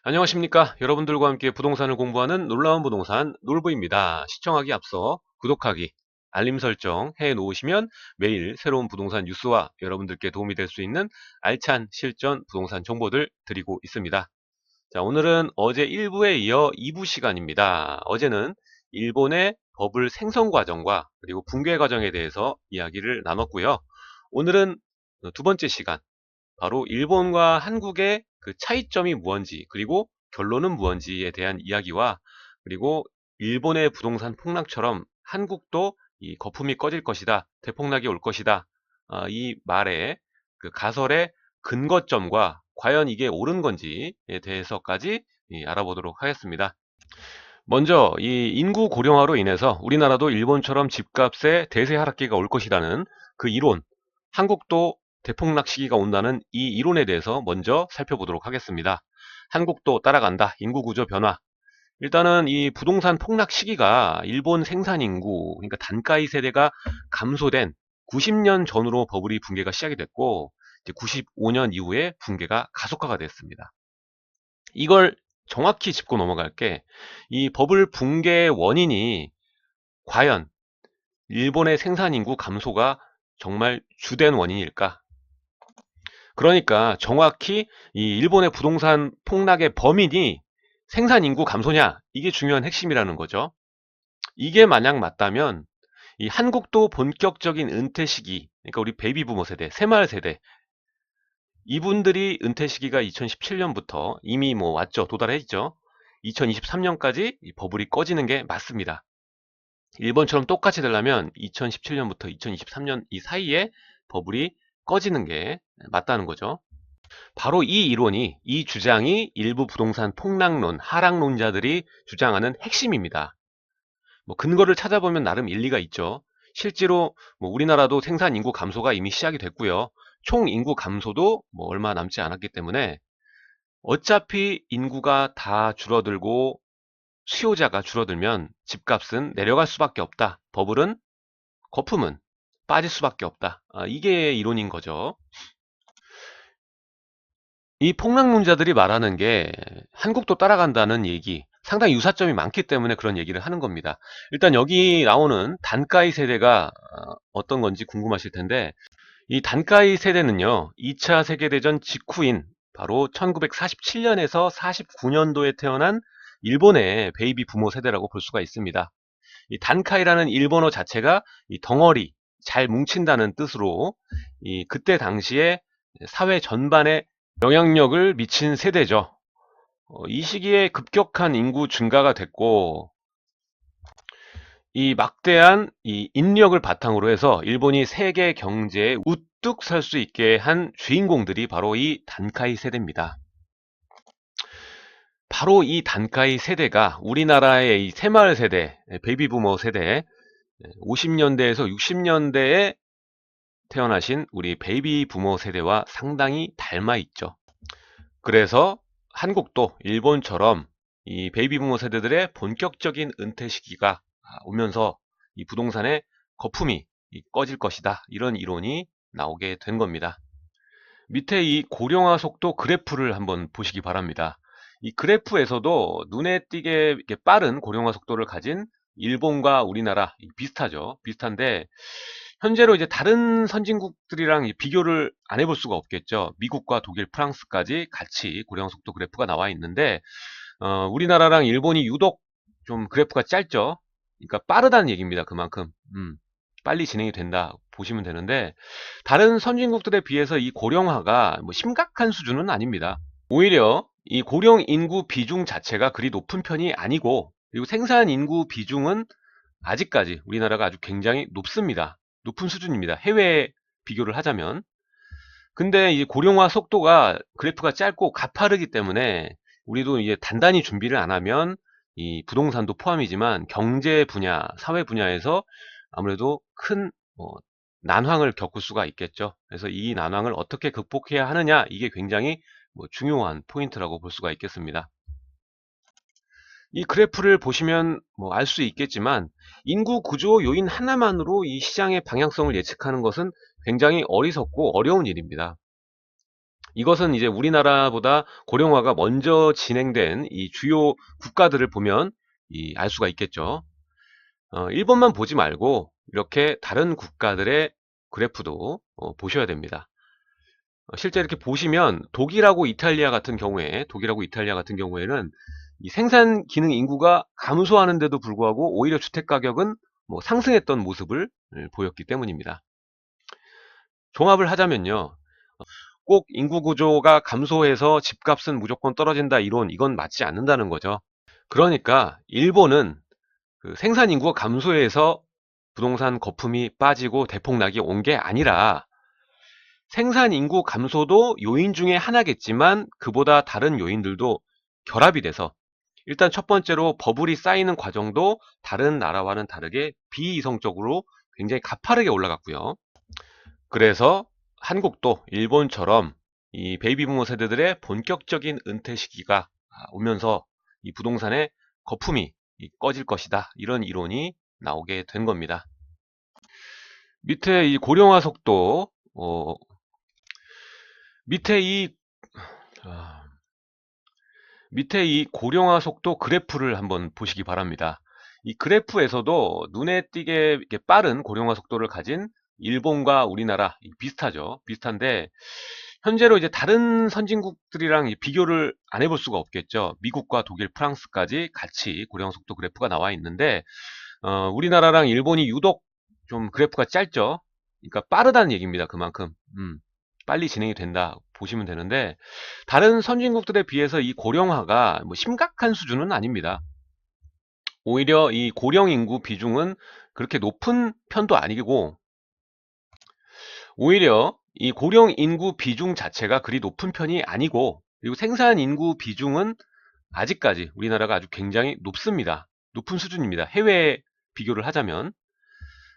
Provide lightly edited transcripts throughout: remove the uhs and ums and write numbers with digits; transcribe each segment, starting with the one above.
안녕하십니까. 여러분들과 함께 부동산을 공부하는 놀라운 부동산 놀부입니다. 시청하기 앞서 구독하기, 알림 설정 해 놓으시면 매일 새로운 부동산 뉴스와 여러분들께 도움이 될 수 있는 알찬 실전 부동산 정보들 드리고 있습니다. 자, 오늘은 어제 1부에 이어 2부 시간입니다. 어제는 일본의 버블 생성 과정과 그리고 붕괴 과정에 대해서 이야기를 나눴고요. 오늘은 두 번째 시간, 바로 일본과 한국의 그 차이점이 무언지, 그리고 결론은 무언지에 대한 이야기와, 그리고 일본의 부동산 폭락처럼 한국도 이 거품이 꺼질 것이다, 대폭락이 올 것이다, 이 말의 그 가설의 근거점과 과연 이게 옳은 건지에 대해서까지 알아보도록 하겠습니다. 먼저 이 인구 고령화로 인해서 우리나라도 일본처럼 집값의 대세 하락기가 올 것이라는 그 이론, 한국도 대폭락 시기가 온다는 이 이론에 대해서 먼저 살펴보도록 하겠습니다. 한국도 따라간다. 인구 구조 변화. 일단은 이 부동산 폭락 시기가 일본 생산 인구, 그러니까 단가이 세대가 감소된 90년 전으로 버블이 붕괴가 시작이 됐고, 이제 95년 이후에 붕괴가 가속화가 됐습니다. 이걸 정확히 짚고 넘어갈 게, 이 버블 붕괴의 원인이 과연 일본의 생산 인구 감소가 정말 주된 원인일까? 그러니까 정확히 이 일본의 부동산 폭락의 범인이 생산 인구 감소냐, 이게 중요한 핵심이라는 거죠. 이게 만약 맞다면 이 한국도 본격적인 은퇴 시기, 그러니까 우리 베이비 부모 세대, 새마을 세대, 이분들이 은퇴 시기가 2017년부터 이미 뭐 왔죠. 도달했죠. 2023년까지 이 버블이 꺼지는 게 맞습니다. 일본처럼 똑같이 되려면 2017년부터 2023년 이 사이에 버블이 꺼지는 게 맞다는 거죠. 바로 이 이론이, 이 주장이 일부 부동산 폭락론, 하락론자들이 주장하는 핵심입니다. 뭐 근거를 찾아보면 나름 일리가 있죠. 실제로 뭐 우리나라도 생산 인구 감소가 이미 시작이 됐고요. 총 인구 감소도 뭐 얼마 남지 않았기 때문에 어차피 인구가 다 줄어들고 수요자가 줄어들면 집값은 내려갈 수밖에 없다. 버블은, 거품은 빠질 수밖에 없다. 이게 이론인 거죠. 이 폭락론자들이 말하는 게 한국도 따라간다는 얘기, 상당히 유사점이 많기 때문에 그런 얘기를 하는 겁니다. 일단 여기 나오는 단가이 세대가 어떤 건지 궁금하실 텐데, 이 단가이 세대는요, 2차 세계대전 직후인 바로 1947년에서 49년도에 태어난 일본의 베이비 부모 세대라고 볼 수가 있습니다. 이 단카이라는 일본어 자체가 이 덩어리, 잘 뭉친다는 뜻으로 이 그때 당시에 사회 전반에 영향력을 미친 세대죠. 이 시기에 급격한 인구 증가가 됐고, 이 막대한 이 인력을 바탕으로 해서 일본이 세계 경제에 우뚝 설 수 있게 한 주인공들이 바로 이 단카이 세대입니다. 바로 이 단카이 세대가 우리나라의 이 새마을 세대, 베이비 부머 세대, 50년대에서 60년대에 태어나신 우리 베이비 부머 세대와 상당히 닮아 있죠. 그래서 한국도 일본처럼 이 베이비 부머 세대들의 본격적인 은퇴 시기가 오면서 이 부동산의 거품이 꺼질 것이다. 이런 이론이 나오게 된 겁니다. 밑에 이 고령화 속도 그래프를 한번 보시기 바랍니다. 이 그래프에서도 눈에 띄게 이렇게 빠른 고령화 속도를 가진 일본과 우리나라 비슷하죠. 비슷한데 현재로 이제 다른 선진국들이랑 비교를 안 해볼 수가 없겠죠. 미국과 독일, 프랑스까지 같이 고령화 속도 그래프가 나와 있는데 우리나라랑 일본이 유독 좀 그래프가 짧죠. 그러니까 빠르다는 얘기입니다. 그만큼 빨리 진행이 된다 보시면 되는데, 다른 선진국들에 비해서 이 고령화가 뭐 심각한 수준은 아닙니다. 오히려 이 고령 인구 비중 자체가 그리 높은 편이 아니고, 그리고 생산 인구 비중은 아직까지 우리나라가 아주 굉장히 높습니다. 높은 수준입니다. 해외 비교를 하자면. 근데 이 고령화 속도가 그래프가 짧고 가파르기 때문에 우리도 이제 단단히 준비를 안 하면 이 부동산도 포함이지만 경제 분야, 사회 분야에서 아무래도 큰 난황을 겪을 수가 있겠죠. 그래서 이 난황을 어떻게 극복해야 하느냐, 이게 굉장히 중요한 포인트라고 볼 수가 있겠습니다. 이 그래프를 보시면 알 수 있겠지만 인구 구조 요인 하나만으로 이 시장의 방향성을 예측하는 것은 굉장히 어리석고 어려운 일입니다. 이것은 이제 우리나라보다 고령화가 먼저 진행된 이 주요 국가들을 보면 알 수가 있겠죠. 일본만 보지 말고 이렇게 다른 국가들의 그래프도 보셔야 됩니다. 실제 이렇게 보시면 독일하고 이탈리아 같은 경우에는 이 생산 기능 인구가 감소하는데도 불구하고 오히려 주택 가격은 뭐 상승했던 모습을 보였기 때문입니다. 종합을 하자면요. 꼭 인구 구조가 감소해서 집값은 무조건 떨어진다 이론, 이건 맞지 않는다는 거죠. 그러니까 일본은 그 생산 인구가 감소해서 부동산 거품이 빠지고 대폭락이 온 게 아니라 생산 인구 감소도 요인 중에 하나겠지만 그보다 다른 요인들도 결합이 돼서 일단 첫 번째로 버블이 쌓이는 과정도 다른 나라와는 다르게 비이성적으로 굉장히 가파르게 올라갔고요. 그래서 한국도 일본처럼 이 베이비부머 세대들의 본격적인 은퇴 시기가 오면서 이 부동산의 거품이 꺼질 것이다. 이런 이론이 나오게 된 겁니다. 밑에 이 고령화 속도, 밑에 이, 아, 밑에 이 고령화 속도 그래프를 한번 보시기 바랍니다. 이 그래프에서도 눈에 띄게 이렇게 빠른 고령화 속도를 가진 일본과 우리나라 비슷하죠. 비슷한데 현재로 이제 다른 선진국들이랑 비교를 안 해볼 수가 없겠죠. 미국과 독일, 프랑스까지 같이 고령화 속도 그래프가 나와 있는데 우리나라랑 일본이 유독 좀 그래프가 짧죠. 그러니까 빠르다는 얘기입니다. 그만큼 빨리 진행이 된다 보시면 되는데 다른 선진국들에 비해서 이 고령화가 뭐 심각한 수준은 아닙니다. 오히려 이 고령 인구 비중은 그렇게 높은 편도 아니고 오히려 이 고령 인구 비중 자체가 그리 높은 편이 아니고 그리고 생산 인구 비중은 아직까지 우리나라가 아주 굉장히 높습니다. 높은 수준입니다. 해외 비교를 하자면.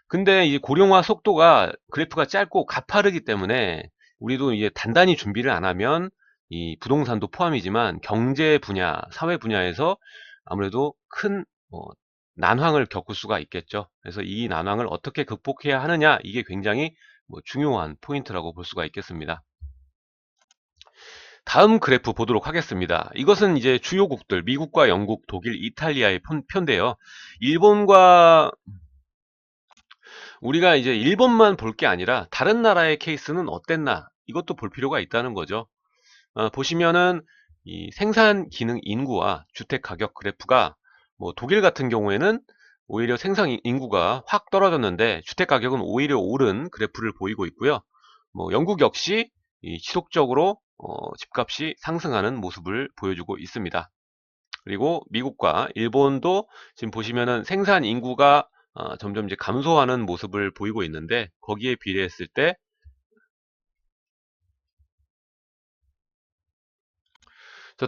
근데 이 고령화 속도가 그래프가 짧고 가파르기 때문에 우리도 이제 단단히 준비를 안 하면 이 부동산도 포함이지만 경제 분야, 사회 분야에서 아무래도 큰 난황을 겪을 수가 있겠죠. 그래서 이 난황을 어떻게 극복해야 하느냐 이게 굉장히 중요한 포인트라고 볼 수가 있겠습니다. 다음 그래프 보도록 하겠습니다. 이것은 이제 주요국들 미국과 영국, 독일, 이탈리아의 편인데요. 일본과 우리가 이제 일본만 볼 게 아니라 다른 나라의 케이스는 어땠나 이것도 볼 필요가 있다는 거죠. 보시면은 이 생산 기능 인구와 주택 가격 그래프가 독일 같은 경우에는 오히려 생산 인구가 확 떨어졌는데 주택 가격은 오히려 오른 그래프를 보이고 있고요. 영국 역시 지속적으로 집값이 상승하는 모습을 보여주고 있습니다. 그리고 미국과 일본도 지금 보시면은 생산 인구가 점점 이제 감소하는 모습을 보이고 있는데 거기에 비례했을 때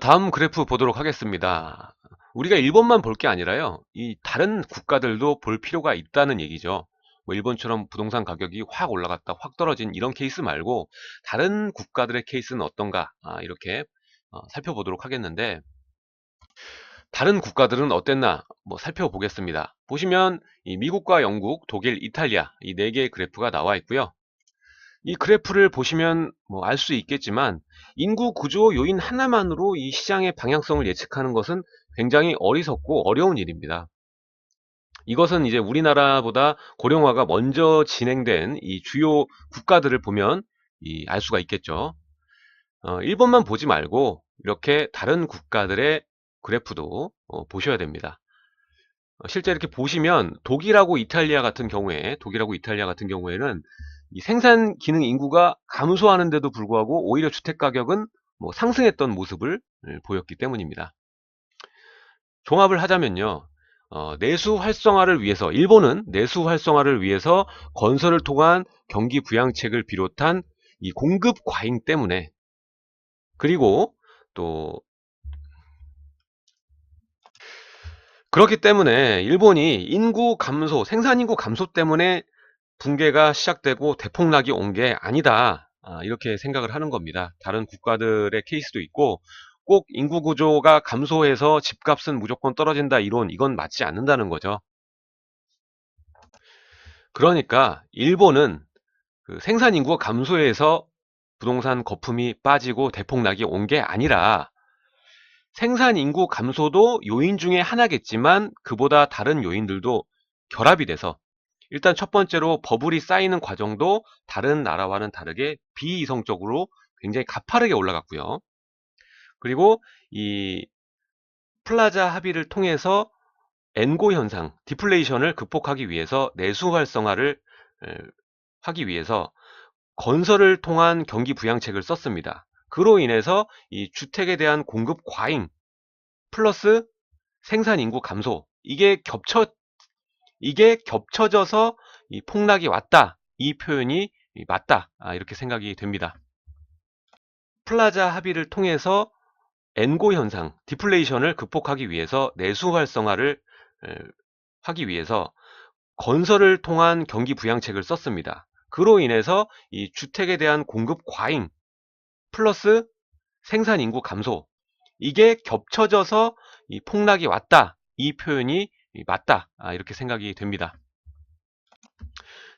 다음 그래프 보도록 하겠습니다. 우리가 일본만 볼 게 아니라요. 이 다른 국가들도 볼 필요가 있다는 얘기죠. 일본처럼 부동산 가격이 확 올라갔다 확 떨어진 이런 케이스 말고 다른 국가들의 케이스는 어떤가 이렇게 살펴보도록 하겠는데 다른 국가들은 어땠나 살펴보겠습니다. 보시면 이 미국과 영국, 독일, 이탈리아 이 네 개의 그래프가 나와 있고요. 이 그래프를 보시면 알 수 있겠지만 인구 구조 요인 하나만으로 이 시장의 방향성을 예측하는 것은 굉장히 어리석고 어려운 일입니다. 이것은 이제 우리나라보다 고령화가 먼저 진행된 이 주요 국가들을 보면 알 수가 있겠죠. 일본만 보지 말고 이렇게 다른 국가들의 그래프도 보셔야 됩니다. 실제 이렇게 보시면 독일하고 이탈리아 같은 경우에는 이 생산 기능 인구가 감소하는데도 불구하고 오히려 주택 가격은 상승했던 모습을 보였기 때문입니다. 종합을 하자면요. 내수 활성화를 위해서 일본은 내수 활성화를 위해서 건설을 통한 경기 부양책을 비롯한 이 공급 과잉 때문에 그리고 또 그렇기 때문에 일본이 인구 감소, 생산 인구 감소 때문에 붕괴가 시작되고 대폭락이 온 게 아니다. 이렇게 생각을 하는 겁니다. 다른 국가들의 케이스도 있고 꼭 인구 구조가 감소해서 집값은 무조건 떨어진다 이론, 이건 맞지 않는다는 거죠. 그러니까 일본은 그 생산 인구가 감소해서 부동산 거품이 빠지고 대폭락이 온 게 아니라 생산 인구 감소도 요인 중에 하나겠지만 그보다 다른 요인들도 결합이 돼서 일단 첫 번째로 버블이 쌓이는 과정도 다른 나라와는 다르게 비이성적으로 굉장히 가파르게 올라갔고요. 그리고 이 플라자 합의를 통해서 엔고 현상, 디플레이션을 극복하기 위해서 내수 활성화를 하기 위해서 건설을 통한 경기 부양책을 썼습니다. 그로 인해서 이 주택에 대한 공급 과잉 플러스 생산 인구 감소 이게 겹쳐져서 이 폭락이 왔다. 이 표현이 맞다. 이렇게 생각이 됩니다. 플라자 합의를 통해서 엔고 현상, 디플레이션을 극복하기 위해서 내수 활성화를 하기 위해서 건설을 통한 경기 부양책을 썼습니다. 그로 인해서 이 주택에 대한 공급 과잉 플러스 생산 인구 감소 이게 겹쳐져서 이 폭락이 왔다. 이 표현이 맞다. 이렇게 생각이 됩니다.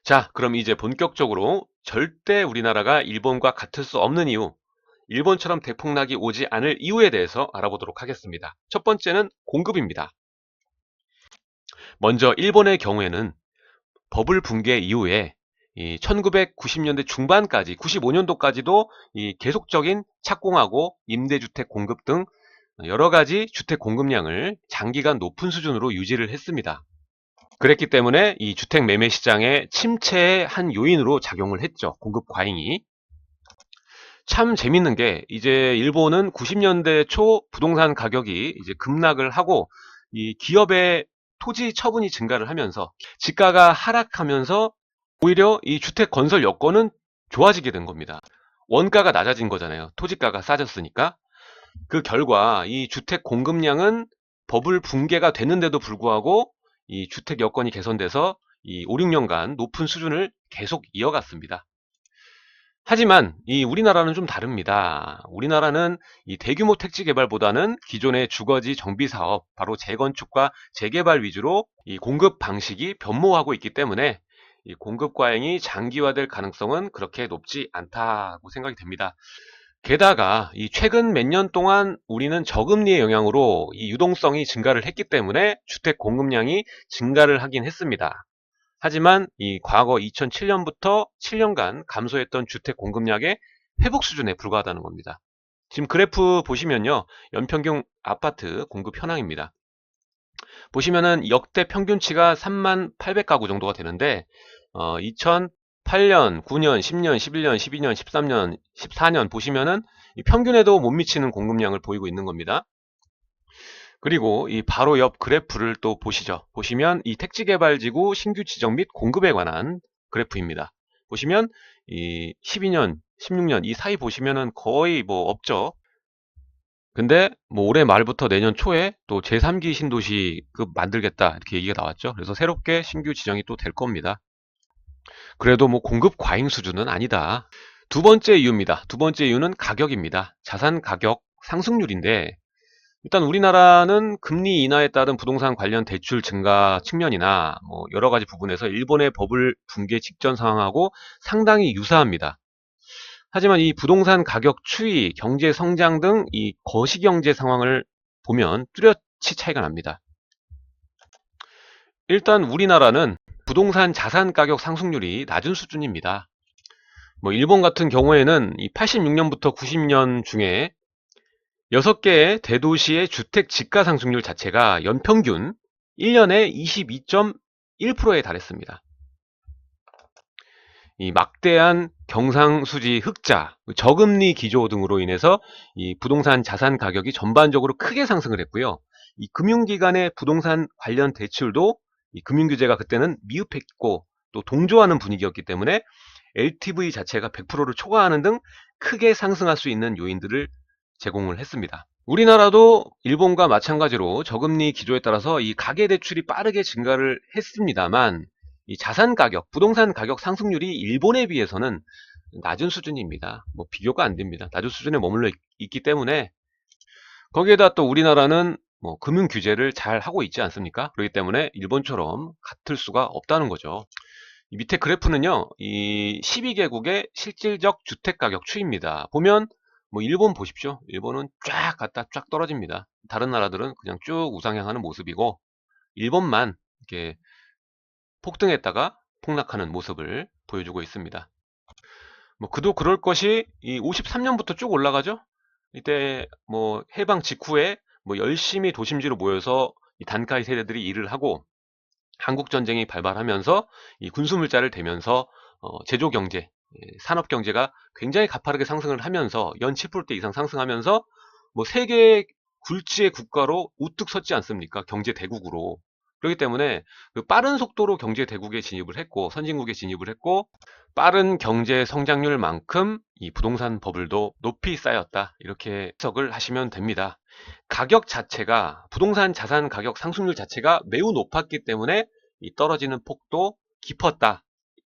자, 그럼 이제 본격적으로 절대 우리나라가 일본과 같을 수 없는 이유, 일본처럼 대폭락이 오지 않을 이유에 대해서 알아보도록 하겠습니다. 첫 번째는 공급입니다. 먼저 일본의 경우에는 버블 붕괴 이후에 1990년대 중반까지 95년도까지도 계속적인 착공하고 임대주택 공급 등 여러가지 주택 공급량을 장기간 높은 수준으로 유지를 했습니다. 그랬기 때문에 이 주택 매매 시장의 침체의 한 요인으로 작용을 했죠. 공급 과잉이. 참 재밌는 게 이제 일본은 90년대 초 부동산 가격이 이제 급락을 하고 이 기업의 토지 처분이 증가를 하면서 지가가 하락하면서 오히려 이 주택 건설 여건은 좋아지게 된 겁니다. 원가가 낮아진 거잖아요. 토지가가 싸졌으니까. 그 결과 이 주택 공급량은 버블 붕괴가 됐는데도 불구하고 이 주택 여건이 개선돼서 이 5, 6년간 높은 수준을 계속 이어갔습니다. 하지만 이 우리나라는 좀 다릅니다. 우리나라는 이 대규모 택지 개발보다는 기존의 주거지 정비 사업, 바로 재건축과 재개발 위주로 이 공급 방식이 변모하고 있기 때문에 이 공급 과잉이 장기화될 가능성은 그렇게 높지 않다고 생각이 됩니다. 게다가 이 최근 몇 년 동안 우리는 저금리의 영향으로 이 유동성이 증가를 했기 때문에 주택 공급량이 증가를 하긴 했습니다. 하지만 이 과거 2007년부터 7년간 감소했던 주택 공급량의 회복 수준에 불과하다는 겁니다. 지금 그래프 보시면요. 연평균 아파트 공급 현황입니다. 보시면은 역대 평균치가 38,800가구 정도가 되는데 2008년, 9년, 10년, 11년, 12년, 13년, 14년 보시면은 평균에도 못 미치는 공급량을 보이고 있는 겁니다. 그리고 이 바로 옆 그래프를 또 보시죠. 보시면 이 택지개발지구 신규 지정 및 공급에 관한 그래프입니다. 보시면 이 12년, 16년 이 사이 보시면은 거의 뭐 없죠. 근데 뭐 올해 말부터 내년 초에 또 제3기 신도시급 만들겠다 이렇게 얘기가 나왔죠. 그래서 새롭게 신규 지정이 또 될 겁니다. 그래도 뭐 공급 과잉 수준은 아니다. 두 번째 이유입니다. 두 번째 이유는 가격입니다. 자산 가격 상승률인데 일단 우리나라는 금리 인하에 따른 부동산 관련 대출 증가 측면이나 뭐 여러 가지 부분에서 일본의 버블 붕괴 직전 상황하고 상당히 유사합니다. 하지만 이 부동산 가격 추이, 경제 성장 등 이 거시경제 상황을 보면 뚜렷이 차이가 납니다. 일단 우리나라는 부동산 자산 가격 상승률이 낮은 수준입니다. 뭐 일본 같은 경우에는 이 86년부터 90년 중에 6개의 대도시의 주택 지가 상승률 자체가 연평균 1년에 22.1%에 달했습니다. 이 막대한 경상수지 흑자, 저금리 기조 등으로 인해서 이 부동산 자산 가격이 전반적으로 크게 상승을 했고요. 이 금융기관의 부동산 관련 대출도 이 금융규제가 그때는 미흡했고 또 동조하는 분위기였기 때문에 LTV 자체가 100%를 초과하는 등 크게 상승할 수 있는 요인들을 제공을 했습니다. 우리나라도 일본과 마찬가지로 저금리 기조에 따라서 이 가계대출이 빠르게 증가를 했습니다만 이 자산 가격, 부동산 가격 상승률이 일본에 비해서는 낮은 수준입니다. 뭐 비교가 안 됩니다. 낮은 수준에 머물러 있기 때문에 거기에다 또 우리나라는 뭐 금융 규제를 잘 하고 있지 않습니까? 그렇기 때문에 일본처럼 같을 수가 없다는 거죠. 이 밑에 그래프는요, 이 12개국의 실질적 주택가격 추이입니다. 보면 뭐 일본 보십시오. 일본은 쫙 갔다 쫙 떨어집니다. 다른 나라들은 그냥 쭉 우상향하는 모습이고, 일본만 이렇게 폭등했다가 폭락하는 모습을 보여주고 있습니다. 뭐 그도 그럴 것이 이 53년부터 쭉 올라가죠. 이때 뭐 해방 직후에 뭐 열심히 도심지로 모여서 이 단카이 세대들이 일을 하고, 한국 전쟁이 발발하면서 이 군수물자를 대면서 제조 경제, 산업 경제가 굉장히 가파르게 상승을 하면서 연 7%대 이상 상승하면서 뭐 세계 굴지의 국가로 우뚝 섰지 않습니까? 경제 대국으로. 그렇기 때문에 그 빠른 속도로 경제 대국에 진입을 했고, 선진국에 진입을 했고, 빠른 경제 성장률만큼 이 부동산 버블도 높이 쌓였다, 이렇게 해석을 하시면 됩니다. 가격 자체가, 부동산 자산 가격 상승률 자체가 매우 높았기 때문에 이 떨어지는 폭도 깊었다,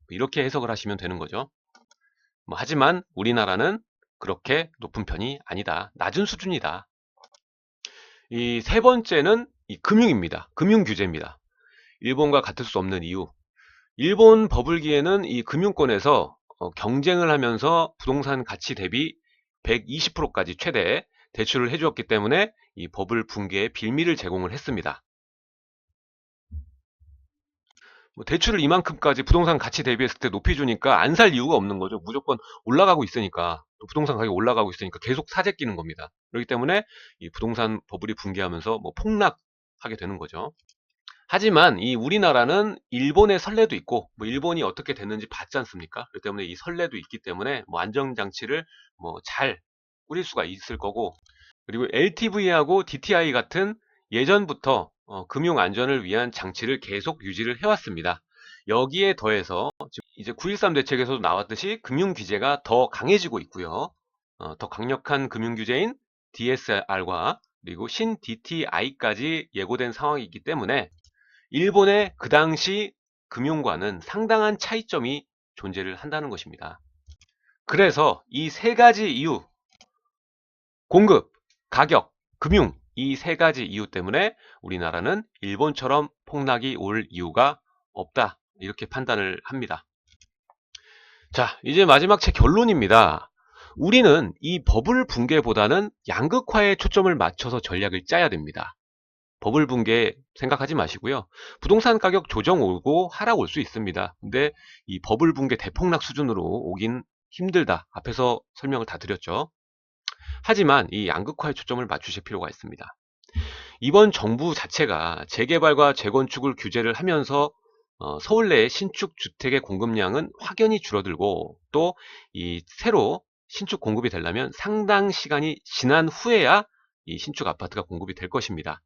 이렇게 해석을 하시면 되는 거죠. 하지만 우리나라는 그렇게 높은 편이 아니다, 낮은 수준이다. 이 세 번째는 이 금융입니다. 금융 규제입니다. 일본과 같을 수 없는 이유, 일본 버블기에는 이 금융권에서 경쟁을 하면서 부동산 가치 대비 120%까지 최대 대출을 해주었기 때문에 이 버블 붕괴의 빌미를 제공을 했습니다. 뭐 대출을 이만큼까지 부동산 가치 대비했을 때 높이 주니까 안 살 이유가 없는 거죠. 무조건 올라가고 있으니까, 부동산 가격이 올라가고 있으니까 계속 사재 끼는 겁니다. 그렇기 때문에 이 부동산 버블이 붕괴하면서 뭐 폭락하게 되는 거죠. 하지만 이 우리나라는 일본의 선례도 있고, 뭐 일본이 어떻게 됐는지 봤지 않습니까? 그렇기 때문에 이 선례도 있기 때문에 뭐 안정장치를 뭐 잘 꾸릴 수가 있을 거고, 그리고 LTV하고 DTI 같은 예전부터 금융 안전을 위한 장치를 계속 유지를 해왔습니다. 여기에 더해서 이제 9.13 대책에서도 나왔듯이 금융 규제가 더 강해지고 있고요. 더 강력한 금융 규제인 DSR과 그리고 신 DTI까지 예고된 상황이기 때문에 일본의 그 당시 금융과는 상당한 차이점이 존재를 한다는 것입니다. 그래서 이 세 가지 이유, 공급, 가격, 금융, 이 세 가지 이유 때문에 우리나라는 일본처럼 폭락이 올 이유가 없다, 이렇게 판단을 합니다. 자, 이제 마지막 제 결론입니다. 우리는 이 버블 붕괴보다는 양극화에 초점을 맞춰서 전략을 짜야 됩니다. 버블 붕괴 생각하지 마시고요. 부동산 가격 조정 오고 하락 올 수 있습니다. 근데 이 버블 붕괴 대폭락 수준으로 오긴 힘들다, 앞에서 설명을 다 드렸죠. 하지만 이 양극화에 초점을 맞추실 필요가 있습니다. 이번 정부 자체가 재개발과 재건축을 규제를 하면서 서울 내의 신축 주택의 공급량은 확연히 줄어들고, 또 이 새로 신축 공급이 되려면 상당 시간이 지난 후에야 이 신축 아파트가 공급이 될 것입니다.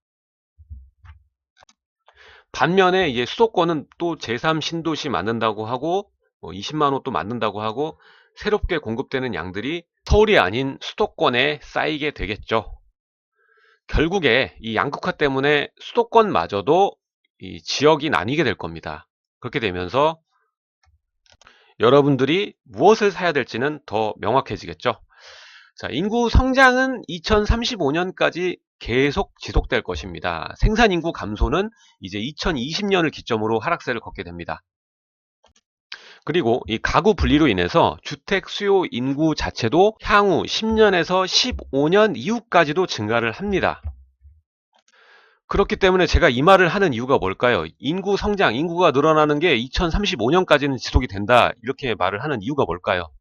반면에 이제 수도권은 또 제3 신도시 만든다고 하고 20만 호 또 만든다고 하고 새롭게 공급되는 양들이 서울이 아닌 수도권에 쌓이게 되겠죠. 결국에 이 양극화 때문에 수도권마저도 이 지역이 나뉘게 될 겁니다. 그렇게 되면서 여러분들이 무엇을 사야 될지는 더 명확해지겠죠. 자, 인구 성장은 2035년까지 계속 지속될 것입니다. 생산 인구 감소는 이제 2020년을 기점으로 하락세를 걷게 됩니다. 그리고 이 가구 분리로 인해서 주택 수요 인구 자체도 향후 10년에서 15년 이후까지도 증가를 합니다. 그렇기 때문에 제가 이 말을 하는 이유가 뭘까요? 인구 성장, 인구가 늘어나는 게 2035년까지는 지속이 된다, 이렇게 말을 하는 이유가 뭘까요?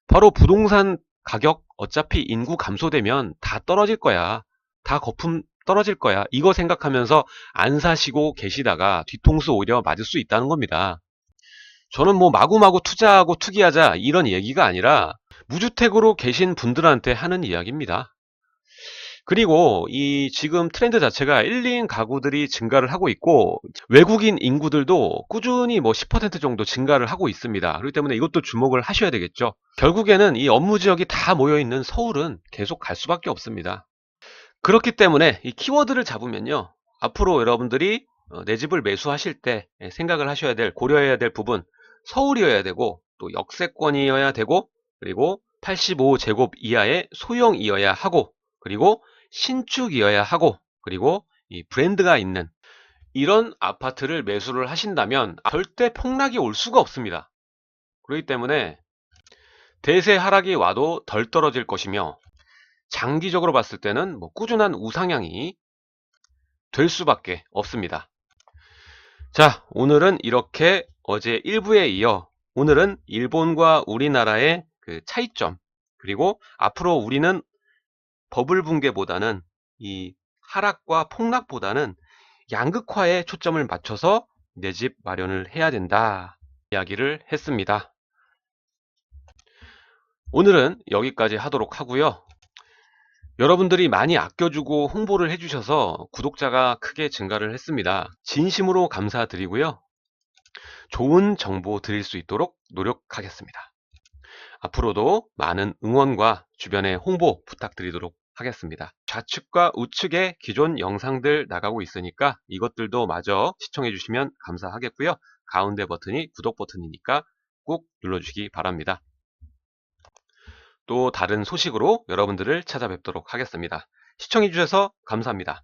바로 부동산 가격, 어차피 인구 감소되면 다 떨어질 거야, 다 거품 떨어질 거야, 이거 생각하면서 안 사시고 계시다가 뒤통수 오히려 맞을 수 있다는 겁니다. 저는 뭐 마구마구 투자하고 투기하자, 이런 얘기가 아니라 무주택으로 계신 분들한테 하는 이야기입니다. 그리고 이 지금 트렌드 자체가 1인 가구들이 증가를 하고 있고, 외국인 인구들도 꾸준히 뭐 10% 정도 증가를 하고 있습니다. 그렇기 때문에 이것도 주목을 하셔야 되겠죠. 결국에는 이 업무 지역이 다 모여있는 서울은 계속 갈 수밖에 없습니다. 그렇기 때문에 이 키워드를 잡으면요, 앞으로 여러분들이 내 집을 매수하실 때 생각을 하셔야 될, 고려해야 될 부분, 서울이어야 되고, 또 역세권이어야 되고, 그리고 85제곱 이하의 소형이어야 하고, 그리고 신축이어야 하고, 그리고 이 브랜드가 있는 이런 아파트를 매수를 하신다면 절대 폭락이 올 수가 없습니다. 그렇기 때문에 대세 하락이 와도 덜 떨어질 것이며 장기적으로 봤을 때는 꾸준한 우상향이 될 수밖에 없습니다. 자, 오늘은 이렇게 어제 1부에 이어 오늘은 일본과 우리나라의 그 차이점, 그리고 앞으로 우리는 버블 붕괴보다는 이 하락과 폭락보다는 양극화에 초점을 맞춰서 내 집 마련을 해야 된다 이야기를 했습니다. 오늘은 여기까지 하도록 하고요. 여러분들이 많이 아껴주고 홍보를 해주셔서 구독자가 크게 증가를 했습니다. 진심으로 감사드리고요. 좋은 정보 드릴 수 있도록 노력하겠습니다. 앞으로도 많은 응원과 주변의 홍보 부탁드리도록 하겠습니다. 좌측과 우측에 기존 영상들 나가고 있으니까 이것들도 마저 시청해 주시면 감사하겠고요. 가운데 버튼이 구독 버튼이니까 꼭 눌러주시기 바랍니다. 또 다른 소식으로 여러분들을 찾아뵙도록 하겠습니다. 시청해 주셔서 감사합니다.